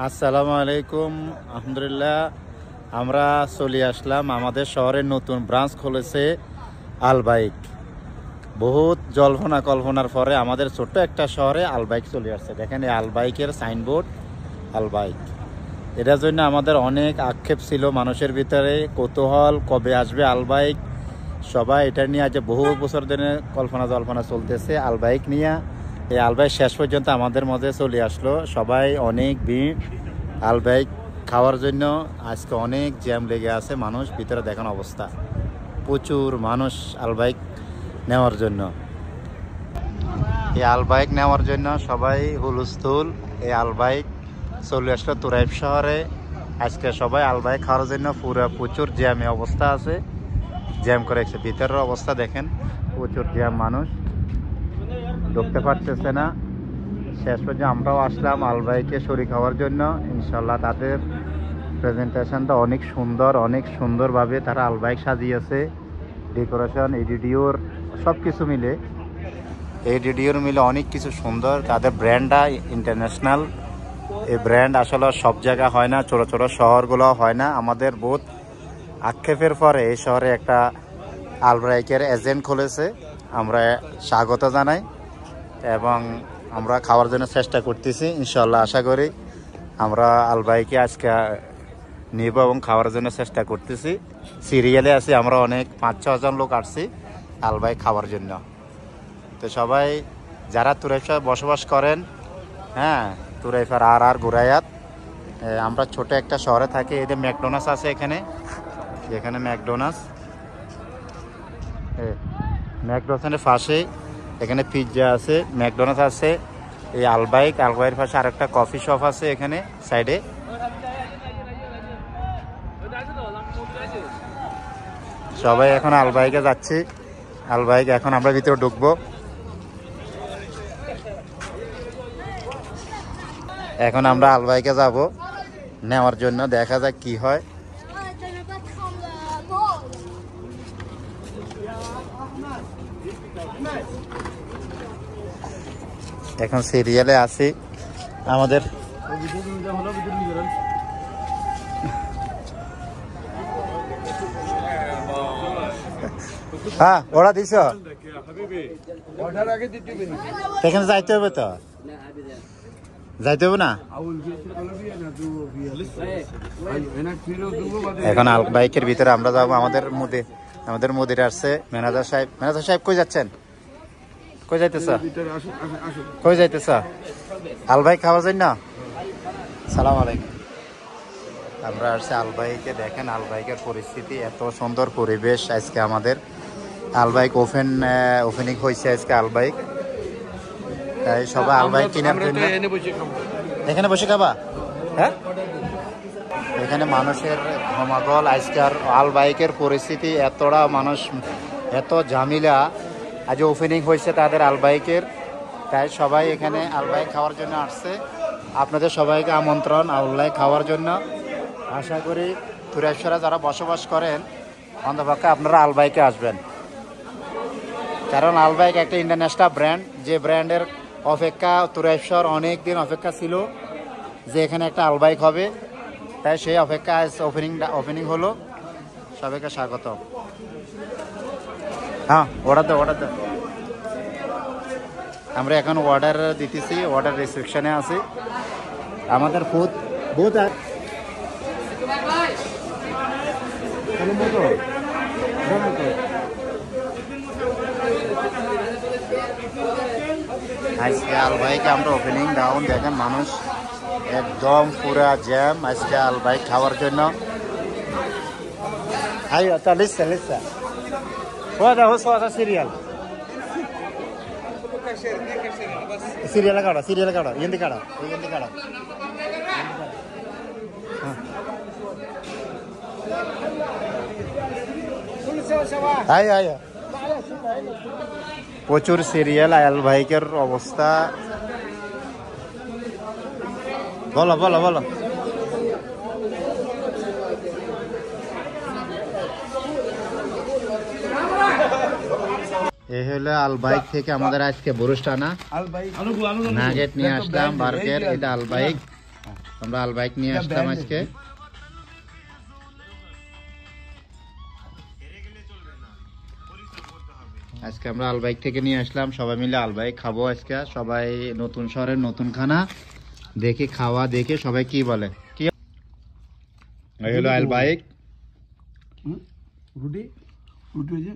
আসসালামু আলাইকুম। আলহামদুলিল্লাহ, আমরা চলে আসলাম। আমাদের শহরের নতুন ব্রাঞ্চ খুলেছে আলবাইক। বহুত জল্পনা কল্পনার পরে আমাদের ছোট্ট একটা শহরে আলবাইক চলে আসছে। দেখেন এই আলবাইকের সাইনবোর্ড, আলবাইক। এটার জন্য আমাদের অনেক আক্ষেপ ছিল মানুষের ভিতরে, কৌতূহল কবে আসবে আলবাইক। সবাই এটা নিয়ে আজ বহু বছর ধরে কল্পনা জল্পনা চলতেছে আলবাইক নিয়ে। এই আলবাইক শেষ পর্যন্ত আমাদের মধ্যে চলে আসলো। সবাই অনেক ভিড় আলবাইক খাওয়ার জন্য। আজকে অনেক জ্যাম লেগে আছে, মানুষ ভিতরে দেখেন অবস্থা, প্রচুর মানুষ আলবাইক নেওয়ার জন্য। এই আলবাইক নেওয়ার জন্য সবাই হুলস্থুল। এই আলবাইক চলে আসলো তুরাইব শহরে। আজকে সবাই আলবাইক খাওয়ার জন্য প্রচুর জ্যামে অবস্থা আছে, জ্যাম করে রাখছে। ভিতরের অবস্থা দেখেন, প্রচুর জ্যাম, মানুষ ঢুকতে পারতেছে না। শেষ পর্যন্ত আমরাও আসলাম আলবাইকে শরীক হওয়ার জন্য। ইনশাল্লাহ তাদের প্রেজেন্টেশনটা অনেক সুন্দর, অনেক সুন্দরভাবে তারা আলবাইক সাজিয়েছে। ডেকোরেশন, এডিডিওর সব কিছু মিলে, এডিডিওর মিলে অনেক কিছু সুন্দর। তাদের ব্র্যান্ডটা ইন্টারন্যাশনাল। এই ব্র্যান্ড আসলে সব জায়গায় হয় না, ছোটো ছোটো শহরগুলো হয় না। আমাদের বহুত আক্ষেপের পরে এই শহরে একটা আলবাইকের এজেন্ট খুলেছে। আমরা স্বাগত জানাই এবং আমরা খাওয়ার জন্য চেষ্টা করতেছি। ইনশাল্লাহ আশা করি আমরা আলবাইকে আজকে নিব এবং খাওয়ার জন্য চেষ্টা করতেছি। সিরিয়ালে আছি আমরা, অনেক 5-6 জন লোক আসছি আলবাইক খাওয়ার জন্য। তো সবাই যারা তুরাইফায় বসবাস করেন, হ্যাঁ, তুরাইফার আর গুরায়াত, আমরা ছোট একটা শহরে থাকি। এদের ম্যাকডোনাল্ডস আছে এখানে, এখানে ম্যাকডোনাল্ডসের পাশে এখানে পিৎজা আছে, ম্যাকডোনাল্ডস আছে। এই আলবাইকের পাশে আরেকটা কফি শপ আছে এখানে সাইডে। সবাই এখন আলবাইকে যাচ্ছি। আলবাইক এখন আমরা ভিতরে ঢুকবো। এখন আমরা আলবাইকে যাব নেওয়ার জন্য, দেখা যাক কি হয়। এখন সিরিয়ালে আছি আমাদের। হ্যাঁ, ওরা দিছ, এখানে যাইতে হবে তো, যাইতে হবে না। এখন আলবাইকের ভিতরে আমরা যাবো। আমাদের মুদির আসছে, ম্যানেজার সাহেব কই যাচ্ছেন? কই যাইতেছ? আলবাইক খাওয়ার জন্য। সালাম আলাইকুম। আমরা আসছি আলবাইকে। দেখেন আলবাইকের পরিস্থিতি, এত সুন্দর পরিবেশ। আজকে আমাদের আলবাইক ওপেনিং হয়েছে আজকে আলবাইক। তাই সবাই আলবাইক কেনার জন্য এখানে বসে খাবা। হ্যাঁ, এখানে মানুষের সমাগম। আজকের আলবাইকের পরিস্থিতি, এতটা মানুষ, এত ঝামেলা। আজ ওপেনিং হয়েছে তাদের আলবাইকের, তাই সবাই এখানে আলবাইক খাওয়ার জন্য আসছে। আপনাদের সবাইকে আমন্ত্রণ আলবাইক খাওয়ার জন্য। আশা করি তুরাইফশহরে যারা বসবাস করেন অন্তপক্ষে আপনারা আলবাইকে আসবেন, কারণ আলবাইক একটা ইন্টারন্যাশনাল ব্র্যান্ড। যে ব্র্যান্ডের অপেক্ষা তুরাইফশহর অনেক দিন অপেক্ষা ছিল যে এখানে একটা আলবাইক হবে, তাই সেই অপেক্ষা আজ ওপেনিং হলো। সবাইকে স্বাগত। হ্যাঁ, অর্ডার দাও। আমরা এখন অর্ডার দিতেছি, অর্ডার রিসেপশনে আছি। আমাদের ফুড বহুত আজকে আলবাইকে আমরা ওপেনিং ডাউন। দেখেন মানুষ একদম পুরা জ্যাম আজকে আলবাইক খাওয়ার জন্য। সিরিয়াল কাড়ো ইন্দি কাড়ো। প্রচুর সিরিয়াল। আলবাইকের অবস্থা বলো। এই হলো আলবাইক থেকে আমাদের আজকে বুরুস্টানা নাগেট নিয়ে আসলাম, বার্গার। এটা আলবাইক। আমরা আল বাইক নিয়ে আসলাম আজকে। আজকে আমরা আল বাইক থেকে নিয়ে আসলাম, সবাই মিলে আল বাইক খাবো আজকে। সবাই নতুন শহরের নতুন খানা দেখে খাওয়া দেখে সবাই কি বলে কি এই হলো আল বাইক। রুটি রুটি হয়েছে